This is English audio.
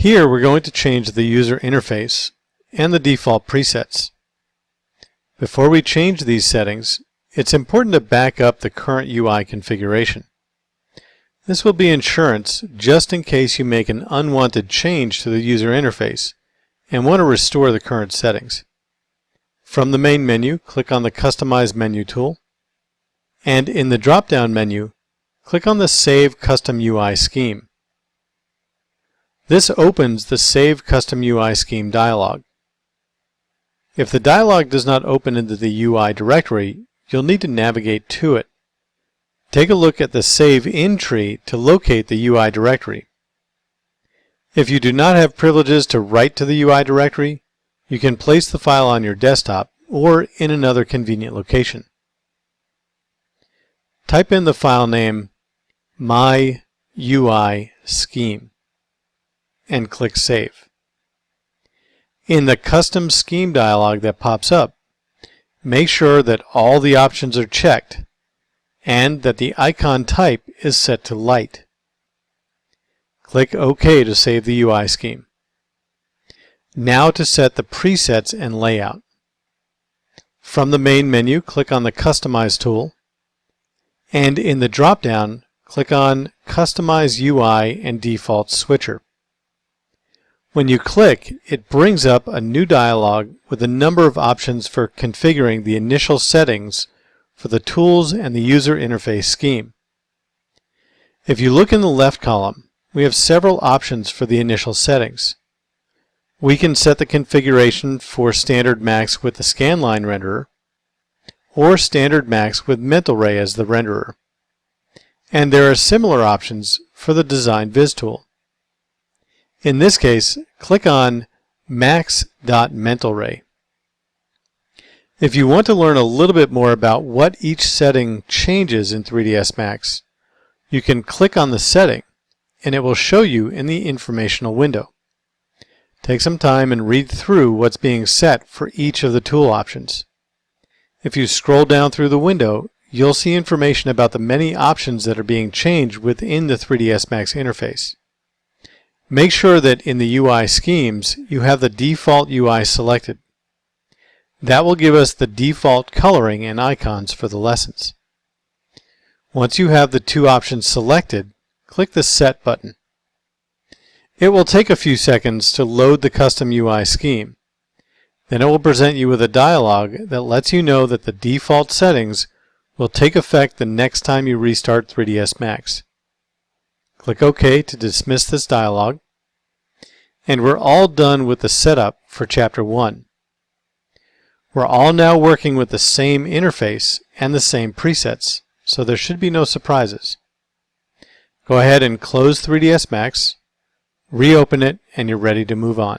Here we're going to change the user interface and the default presets. Before we change these settings, it's important to back up the current UI configuration. This will be insurance just in case you make an unwanted change to the user interface and want to restore the current settings. From the main menu, click on the Customize menu tool, and in the drop-down menu, click on the Save Custom UI Scheme. This opens the Save Custom UI Scheme dialog. If the dialog does not open into the UI directory, you'll need to navigate to it. Take a look at the Save In tree to locate the UI directory. If you do not have privileges to write to the UI directory, you can place the file on your desktop or in another convenient location. Type in the file name My UI Scheme and click Save. In the Custom Scheme dialog that pops up, make sure that all the options are checked and that the icon type is set to light. Click OK to save the UI scheme. Now to set the presets and layout. From the main menu, click on the Customize tool, and in the drop-down, click on Customize UI and Default Switcher. When you click, it brings up a new dialog with a number of options for configuring the initial settings for the tools and the user interface scheme. If you look in the left column, we have several options for the initial settings. We can set the configuration for Standard Max with the scanline renderer, or Standard Max with Mental Ray as the renderer. And there are similar options for the Design Viz tool. In this case, click on Max.MentalRay. If you want to learn a little bit more about what each setting changes in 3ds Max, you can click on the setting and it will show you in the informational window. Take some time and read through what's being set for each of the tool options. If you scroll down through the window, you'll see information about the many options that are being changed within the 3ds Max interface. Make sure that in the UI schemes you have the default UI selected. That will give us the default coloring and icons for the lessons. Once you have the two options selected, click the Set button. It will take a few seconds to load the custom UI scheme. Then it will present you with a dialog that lets you know that the default settings will take effect the next time you restart 3ds Max. Click OK to dismiss this dialog. And we're all done with the setup for Chapter 1. We're all now working with the same interface and the same presets, so there should be no surprises. Go ahead and close 3ds Max, reopen it, and you're ready to move on.